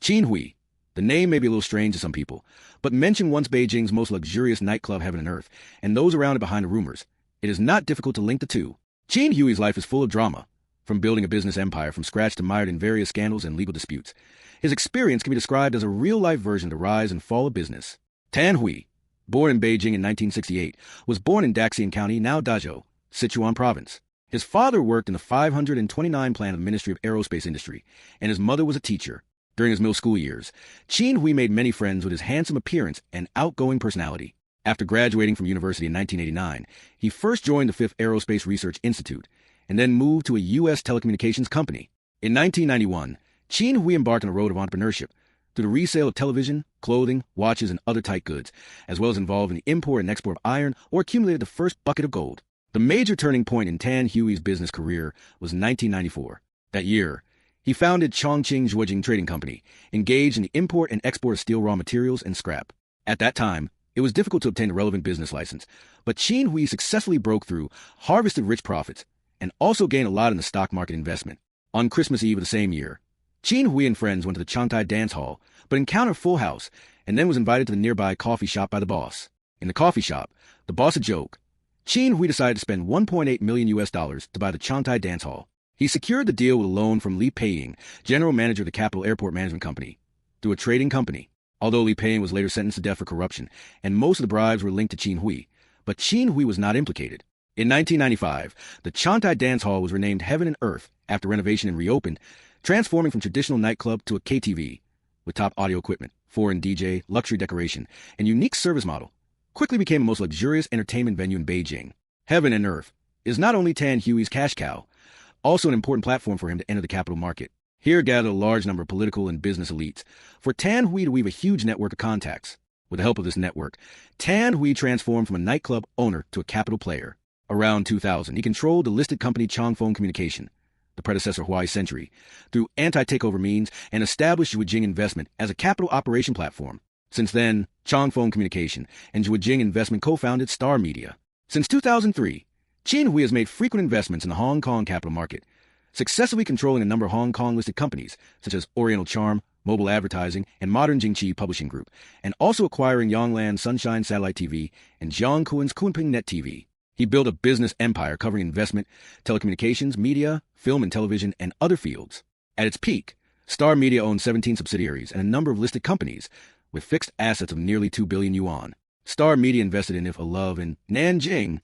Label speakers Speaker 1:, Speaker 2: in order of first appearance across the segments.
Speaker 1: Qin Hui. The name may be a little strange to some people, but mention once Beijing's most luxurious nightclub heaven and earth, and those around it behind the rumors. It is not difficult to link the two. Qin Hui's life is full of drama, from building a business empire from scratch to mired in various scandals and legal disputes. His experience can be described as a real-life version of the rise and fall of business. Tan Hui, born in Beijing in 1968, was born in Daxian County, now Dazhou, Sichuan Province. His father worked in the 529 plant of the Ministry of Aerospace Industry, and his mother was a teacher. During his middle school years, Qin Hui made many friends with his handsome appearance and outgoing personality. After graduating from university in 1989, he first joined the 5th Aerospace Research Institute, and then moved to a U.S. telecommunications company. In 1991, Qin Hui embarked on a road of entrepreneurship through the resale of television, clothing, watches, and other tight goods, as well as involved in the import and export of iron, or accumulated the first bucket of gold. The major turning point in Tan Hui's business career was 1994. That year, he founded Chongqing Zhuojing Trading Company, engaged in the import and export of steel raw materials and scrap. At that time, it was difficult to obtain a relevant business license, but Qin Hui successfully broke through, harvested rich profits, and also gained a lot in the stock market investment. On Christmas Eve of the same year, Qin Hui and friends went to the Changtai Dance Hall, but encountered Full House, and then was invited to the nearby coffee shop by the boss. In the coffee shop, the boss a joke. Qin Hui decided to spend $1.8 million to buy the Changtai Dance Hall. He secured the deal with a loan from Li Peiying, general manager of the Capital Airport Management Company, through a trading company. Although Li Peiying was later sentenced to death for corruption, and most of the bribes were linked to Qin Hui, but Qin Hui was not implicated. In 1995, the Changtai Dance Hall was renamed Heaven and Earth after renovation and reopened, transforming from traditional nightclub to a KTV, with top audio equipment, foreign DJ, luxury decoration, and unique service model. Quickly became the most luxurious entertainment venue in Beijing. Heaven and Earth is not only Tan Hui's cash cow, also an important platform for him to enter the capital market. Here gathered a large number of political and business elites for Tan Hui to weave a huge network of contacts. With the help of this network, Tan Hui transformed from a nightclub owner to a capital player. Around 2000, he controlled the listed company Chongphone Communication, the predecessor of Huawei Century, through anti-takeover means, and established Zhuojing Investment as a capital operation platform. Since then, Chongphone Communication and Zhuojing Investment co-founded Star Media. Since 2003, Qin Hui has made frequent investments in the Hong Kong capital market, successfully controlling a number of Hong Kong-listed companies, such as Oriental Charm, Mobile Advertising, and Modern Jingqi Publishing Group, and also acquiring Yonglan Sunshine Satellite TV and Jiangkuan's Kunping Net TV. He built a business empire covering investment, telecommunications, media, film and television, and other fields. At its peak, Star Media owned 17 subsidiaries and a number of listed companies, with fixed assets of nearly 2 billion yuan. Star Media invested in If a Love and Nanjing,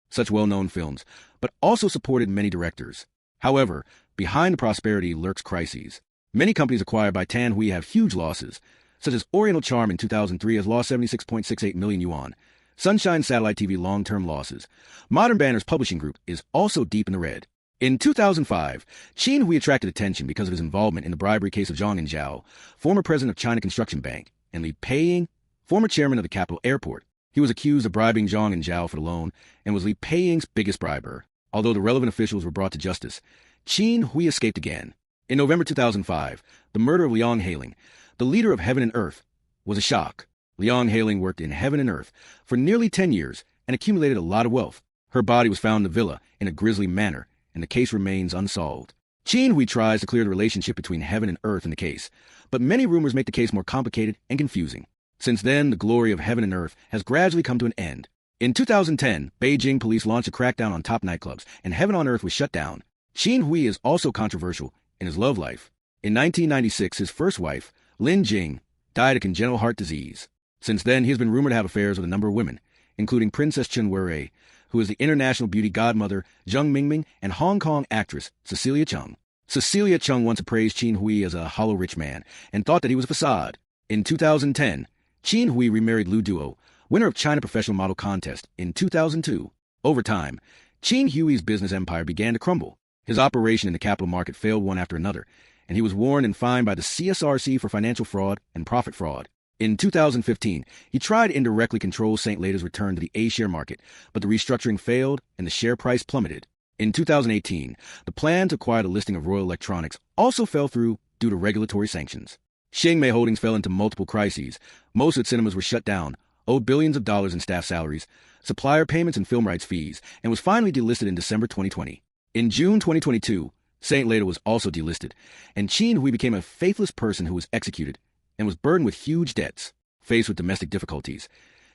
Speaker 1: such well-known films, but also supported many directors. However, behind the prosperity lurks crises. Many companies acquired by Tan Hui have huge losses, such as Oriental Charm in 2003 has lost 76.68 million yuan. Sunshine Satellite TV long-term losses. Modern Banners Publishing Group is also deep in the red. In 2005, Qin Hui attracted attention because of his involvement in the bribery case of Zhang Yinzhao, former president of China Construction Bank, and Li Peiying, former chairman of the Capital Airport. He was accused of bribing Zhang Yinzhao for the loan and was Li Peiying's biggest briber. Although the relevant officials were brought to justice, Qin Hui escaped again. In November 2005, the murder of Liang Heiling, the leader of Heaven and Earth, was a shock. Liang Heiling worked in Heaven and Earth for nearly 10 years and accumulated a lot of wealth. Her body was found in the villa in a grisly manner, and the case remains unsolved. Qin Hui tries to clear the relationship between Heaven and Earth in the case, but many rumors make the case more complicated and confusing. Since then, the glory of Heaven and Earth has gradually come to an end. In 2010, Beijing police launched a crackdown on top nightclubs, and Heaven on Earth was shut down. Qin Hui is also controversial in his love life. In 1996, his first wife, Lin Jing, died of congenital heart disease. Since then, he has been rumored to have affairs with a number of women, including Princess Chen Wei, who is the international beauty godmother Zheng Mingming, and Hong Kong actress Cecilia Cheung. Cecilia Cheung once appraised Qin Hui as a hollow rich man and thought that he was a facade. In 2010, Qin Hui remarried Lu Duo, winner of China Professional Model Contest, in 2002. Over time, Qin Hui's business empire began to crumble. His operation in the capital market failed one after another, and he was warned and fined by the CSRC for financial fraud and profit fraud. In 2015, he tried to indirectly control St. Lada's return to the A-share market, but the restructuring failed and the share price plummeted. In 2018, the plan to acquire the listing of Royal Electronics also fell through due to regulatory sanctions. Xingmei Holdings fell into multiple crises. Most of its cinemas were shut down, owed billions of dollars in staff salaries, supplier payments and film rights fees, and was finally delisted in December 2020. In June 2022, Saint later was also delisted, and Qin Hui became a faithless person who was executed and was burdened with huge debts. Faced with domestic difficulties,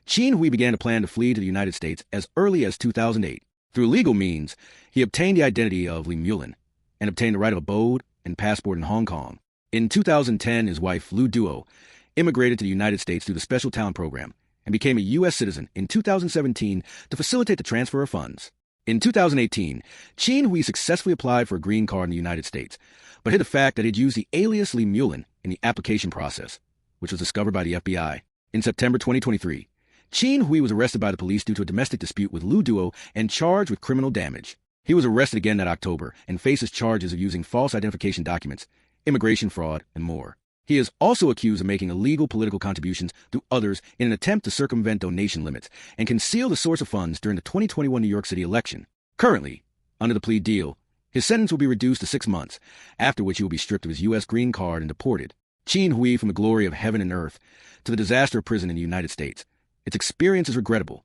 Speaker 1: Qin Hui began to plan to flee to the United States as early as 2008. Through legal means, he obtained the identity of Li Mulin and obtained the right of abode and passport in Hong Kong. In 2010, his wife, Lu Duo, immigrated to the United States through the Special Talent Program and became a U.S. citizen in 2017 to facilitate the transfer of funds. In 2018, Qin Hui successfully applied for a green card in the United States, but hid the fact that he'd used the alias Li Mulin in the application process, which was discovered by the FBI. In September 2023, Qin Hui was arrested by the police due to a domestic dispute with Lu Duo and charged with criminal damage. He was arrested again that October and faces charges of using false identification documents, immigration fraud, and more. He is also accused of making illegal political contributions to others in an attempt to circumvent donation limits and conceal the source of funds during the 2021 New York City election. Currently, under the plea deal, his sentence will be reduced to 6 months, after which he will be stripped of his U.S. green card and deported. Qin Hui, from the glory of heaven and earth to the disaster of prison in the United States. Its experience is regrettable,